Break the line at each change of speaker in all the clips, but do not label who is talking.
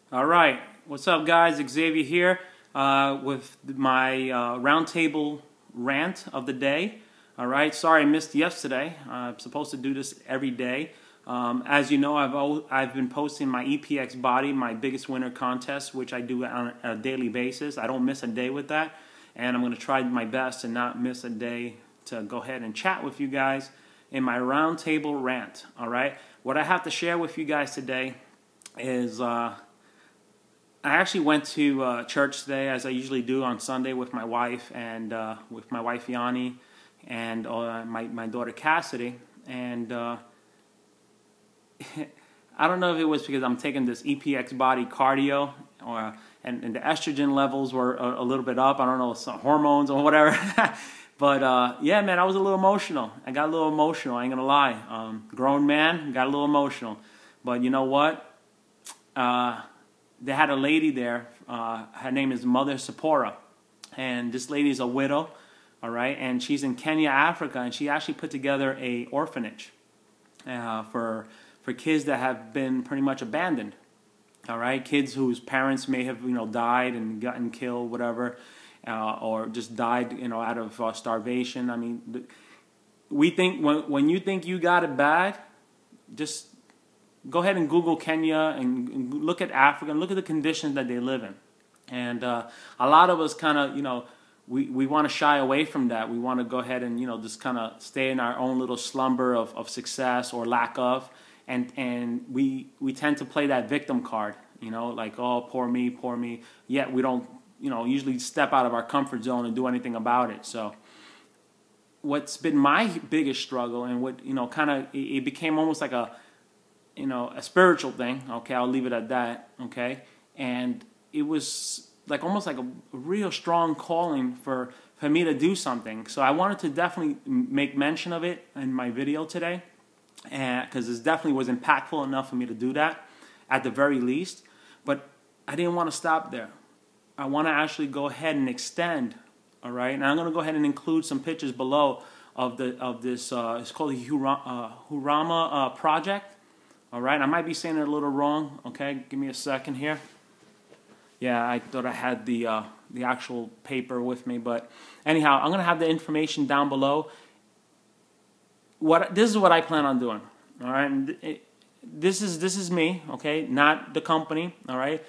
All right, what's up, guys? Xavier here with my roundtable rant of the day. All right, sorry I missed yesterday. I'm supposed to do this every day. As you know, I've been posting my EPX body, my biggest winner contest, which I do on a daily basis. I don't miss a day with that, and I'm going to try my best to not miss a day to go ahead and chat with you guys in my roundtable rant. All right, what I have to share with you guys today is I actually went to church today, as I usually do on Sunday, with my wife and with my wife Yanni and my daughter Cassidy. And I don't know if it was because I'm taking this EPX body cardio, and the estrogen levels were a little bit up. I don't know, some hormones or whatever. But yeah, man, I was a little emotional. I got a little emotional. I ain't gonna lie. Grown man, got a little emotional. But you know what? They had a lady there. Her name is Mother Sephora, and this lady is a widow, all right, and she's in Kenya, Africa, and she actually put together a orphanage for kids that have been pretty much abandoned, all right, kids whose parents may have died and gotten killed, whatever, or just died out of starvation. I mean, we think when you think you got it bad, just go ahead and Google Kenya and look at Africa and look at the conditions that they live in. And a lot of us kind of, we want to shy away from that. We want to go ahead and, just kind of stay in our own little slumber of success or lack of. And we tend to play that victim card, like, oh, poor me, poor me. Yet we don't, usually step out of our comfort zone and do anything about it. So what's been my biggest struggle, and what, kind of, it became almost like a spiritual thing, okay, I'll leave it at that, okay, and it was like almost like a real strong calling for me to do something. So I wanted to definitely make mention of it in my video today, because it definitely was impactful enough for me to do that, at the very least. But I didn't want to stop there. I want to actually go ahead and extend, all right, and I'm going to go ahead and include some pictures below of this, it's called the Huruma project. All right, I might be saying it a little wrong. Okay, give me a second here. Yeah, I thought I had the actual paper with me, but anyhow, I'm gonna have the information down below. This is what I plan on doing. All right, and this is me. Okay, not the company. All right.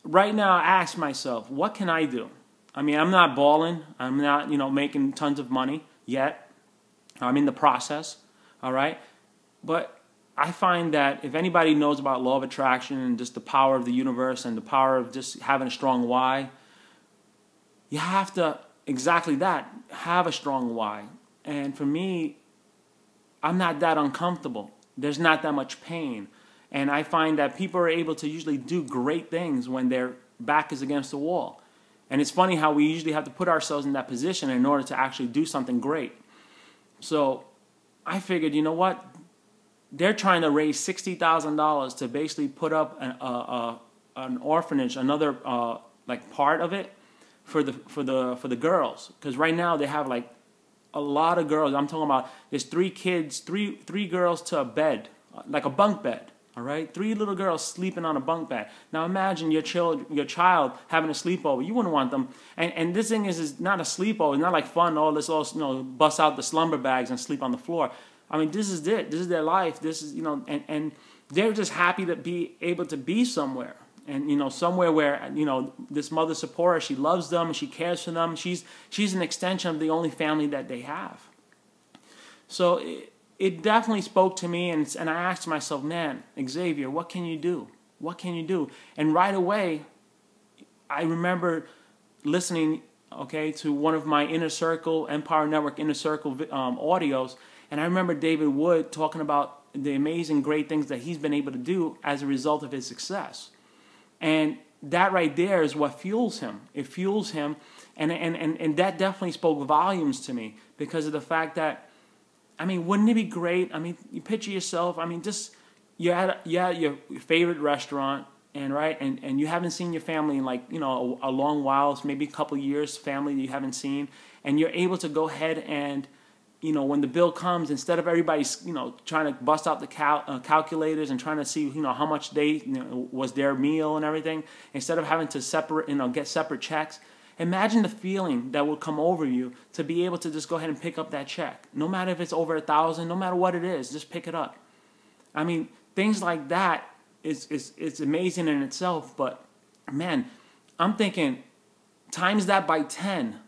Right now, I ask myself, what can I do? I mean, I'm not balling. I'm not making tons of money yet. I'm in the process. All right, but I find that if anybody knows about law of attraction and just the power of the universe and the power of just having a strong why, you have to, exactly that, have a strong why. And for me, I'm not that uncomfortable. There's not that much pain. And I find that people are able to usually do great things when their back is against the wall. And it's funny how we usually have to put ourselves in that position in order to actually do something great. So I figured, you know what? They're trying to raise $60,000 to basically put up an orphanage, another like part of it for the girls. Because right now they have like a lot of girls. I'm talking about there's three girls to a bed, like a bunk bed. All right, 3 little girls sleeping on a bunk bed. Now imagine your child having a sleepover. You wouldn't want them. And this thing is not a sleepover. It's not like fun. Oh, let's all bust out the slumber bags and sleep on the floor. I mean, this is it. This is their life. This is, and they're just happy to be able to be somewhere. And, somewhere where, this Mother Sephora, she loves them, she cares for them. She's an extension of the only family that they have. So it definitely spoke to me, and I asked myself, man, Xavier, what can you do? What can you do? And right away, I remember listening, okay, to one of my Inner Circle, Empire Network Inner Circle audios. And I remember David Wood talking about the amazing, great things that he's been able to do as a result of his success. And that right there is what fuels him. It fuels him. And that definitely spoke volumes to me because of the fact that, I mean, wouldn't it be great? I mean, you picture yourself, I mean, just you're at your favorite restaurant, and you haven't seen your family in like, a long while, maybe a couple years, family that you haven't seen, and you're able to go ahead and when the bill comes, instead of everybody's, trying to bust out the calculators and trying to see, how much was their meal and everything, instead of having to separate, get separate checks, imagine the feeling that would come over you to be able to just go ahead and pick up that check. No matter if it's over $1,000, no matter what it is, just pick it up. I mean, things like that is amazing in itself, but man, I'm thinking times that by 10.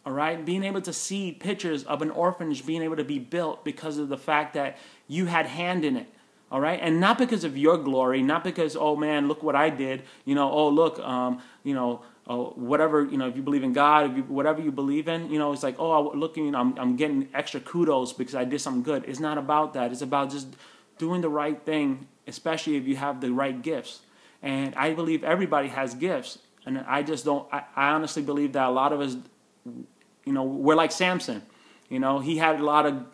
All right, being able to see pictures of an orphanage being able to be built because of the fact that you had hand in it. All right, and not because of your glory, not because, oh man, look what I did. Oh look, whatever, if you believe in God, whatever you believe in, it's like, oh look, I'm getting extra kudos because I did something good. It's not about that. It's about just doing the right thing, especially if you have the right gifts. And I believe everybody has gifts, and I just don't. I honestly believe that a lot of us. We're like Samson. He had a lot of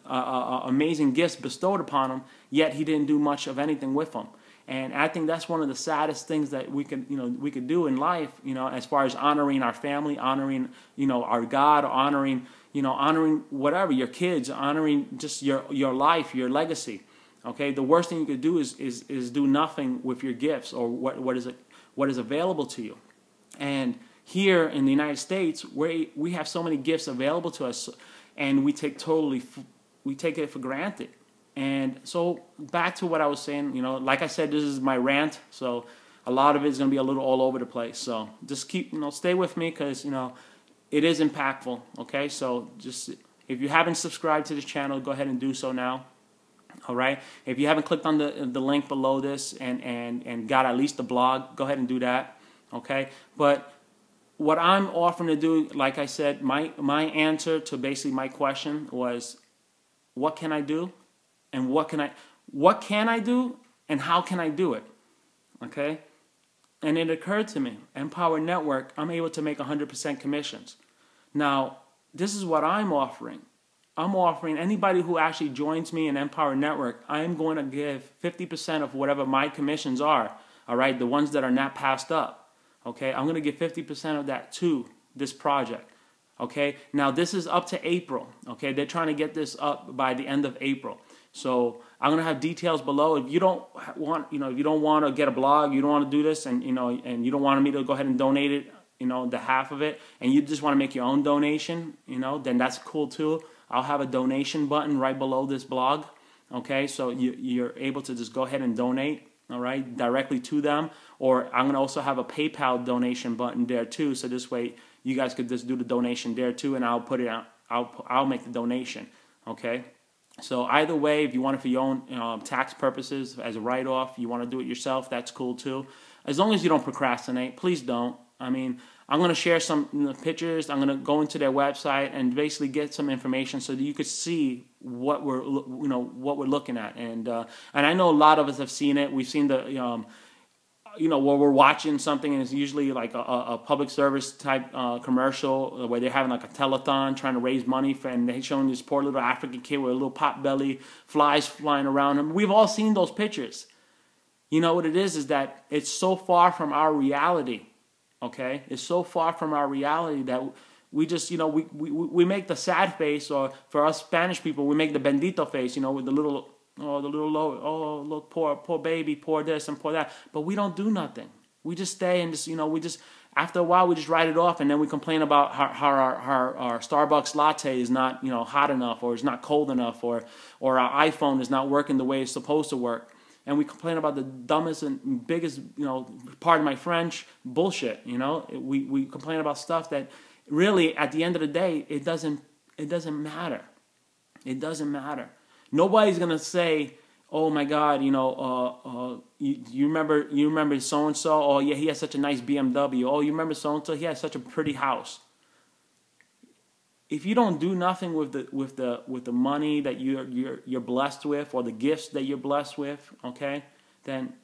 amazing gifts bestowed upon him, yet he didn't do much of anything with them. And I think that's one of the saddest things that we could do in life, as far as honoring our family, honoring, our God, honoring whatever, your kids, honoring just your life, your legacy. Okay, the worst thing you could do is do nothing with your gifts or what is available to you. And here in the United States, we have so many gifts available to us, and we take it for granted. And so back to what I was saying, like I said, this is my rant, so a lot of it is going to be a little all over the place. So just stay with me because, it is impactful, okay? So just, if you haven't subscribed to this channel, go ahead and do so now, all right? If you haven't clicked on the link below this and got at least the blog, go ahead and do that, okay? But what I'm offering to do, like I said, my answer to basically my question was, what can I do? And what can I do and how can I do it? Okay? And it occurred to me, Empower Network, I'm able to make 100% commissions. Now, this is what I'm offering. I'm offering anybody who actually joins me in Empower Network, I'm going to give 50% of whatever my commissions are, all right, the ones that are not passed up. Okay, I'm going to give 50% of that to this project. Okay, now this is up to April. Okay, they're trying to get this up by the end of April. So I'm going to have details below. If you don't want, if you don't want to get a blog, you don't want to do this, and and you don't want me to go ahead and donate it, the half of it, and you just want to make your own donation, then that's cool too. I'll have a donation button right below this blog. Okay, so you're able to just go ahead and donate. All right, directly to them, or I'm going to also have a PayPal donation button there too. So this way, you guys could just do the donation there too, and I'll put it out. I'll make the donation. Okay, so either way, if you want it for your own tax purposes as a write-off, you want to do it yourself, that's cool too. As long as you don't procrastinate, please don't. I mean, I'm going to share some pictures. I'm going to go into their website and basically get some information so that you could see what we're looking at. And I know a lot of us have seen it. We've seen the where we're watching something and it's usually like a public service type commercial where they're having like a telethon trying to raise money and they're showing this poor little African kid with a little pot belly, flies flying around him. We've all seen those pictures. You know what it is that it's so far from our reality. Okay, it's so far from our reality that we just, we make the sad face, or for us Spanish people, we make the bendito face, with the little, look, poor baby, poor this and poor that. But we don't do nothing. We just stay and just, after a while, we just write it off, and then we complain about how our Starbucks latte is not, hot enough, or it's not cold enough, or our iPhone is not working the way it's supposed to work. And we complain about the dumbest and biggest, pardon my French, bullshit. We complain about stuff that really, at the end of the day, it doesn't matter. It doesn't matter. Nobody's gonna say, "Oh my God, you remember so and so? Oh yeah, he has such a nice BMW. Oh, you remember so and so? He has such a pretty house." If you don't do nothing with the money that you're blessed with, or the gifts that you're blessed with, okay, then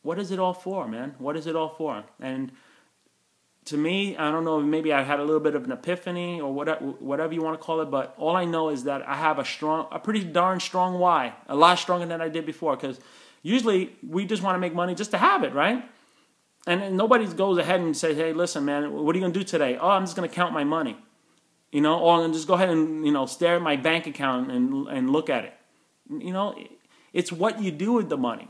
what is it all for, man? What is it all for? And to me, I don't know, maybe I had a little bit of an epiphany or whatever you want to call it, but all I know is that I have a pretty darn strong why, a lot stronger than I did before, because usually we just want to make money just to have it, right? And nobody goes ahead and says, "Hey, listen, man, what are you going to do today?" "Oh, I'm just going to count my money." You know, or just go ahead and, you know, stare at my bank account and look at it. You know, it's what you do with the money.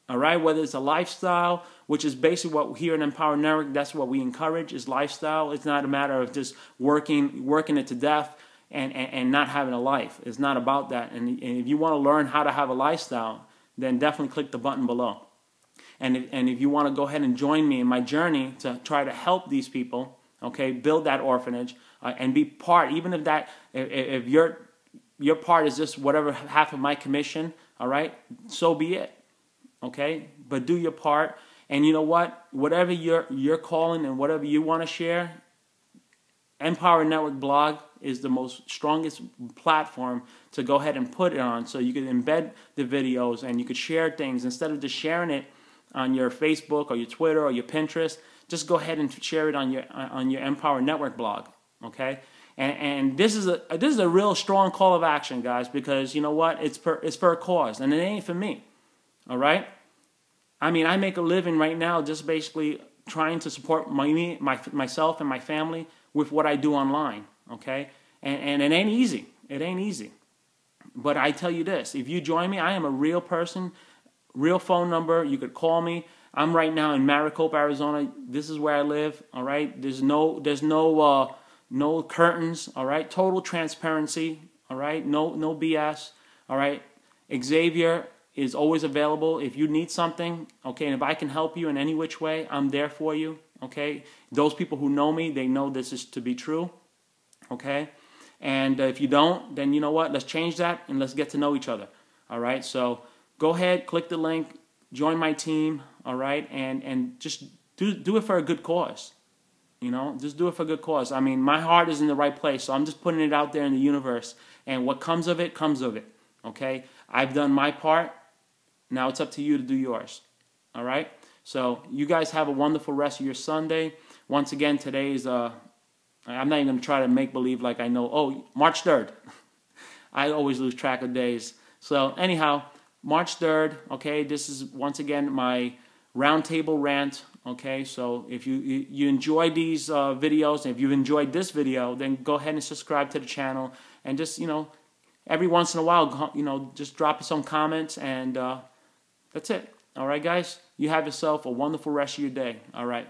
All right, whether it's a lifestyle, which is basically what here in Empower Network, that's what we encourage, is lifestyle. It's not a matter of just working it to death and not having a life. It's not about that. And if you want to learn how to have a lifestyle, then definitely click the button below. And if you want to go ahead and join me in my journey to try to help these people, okay, build that orphanage and be part, even if your part is just whatever half of my commission, all right, so be it. Okay, but do your part, and you know what? Whatever your calling and whatever you want to share, Empower Network blog is the most strongest platform to go ahead and put it on, so you can embed the videos and you could share things instead of just sharing it on your Facebook or your Twitter or your Pinterest. Just go ahead and share it on your Empower Network blog. Okay, and this is a real strong call of action, guys, because you know what? It's for a cause, and it ain't for me. All right? I mean, I make a living right now just basically trying to support myself and my family with what I do online, okay? And it ain't easy. It ain't easy. But I tell you this, if you join me, I am a real person, real phone number. You could call me. I'm right now in Maricopa, Arizona. This is where I live, all right? There's no curtains, all right? Total transparency, all right? No BS, all right? Xavier is always available if you need something, okay? And if I can help you in any which way, I'm there for you, okay? Those people who know me, they know this is to be true, okay? And if you don't, then you know what? Let's change that and let's get to know each other, all right? So go ahead, click the link, join my team, all right? And just do it for a good cause, you know? Just do it for a good cause. I mean, my heart is in the right place, so I'm just putting it out there in the universe. And what comes of it, okay? I've done my part. Now it's up to you to do yours. All right? So you guys have a wonderful rest of your Sunday. Once again, today's, I'm not even going to try to make believe like I know. Oh, March 3rd. I always lose track of days. So anyhow, March 3rd, okay, this is once again my roundtable rant. Okay, so if you enjoy these videos, and if you've enjoyed this video, then go ahead and subscribe to the channel. And just, you know, every once in a while, you know, just drop us some comments, and that's it. All right, guys? You have yourself a wonderful rest of your day. All right.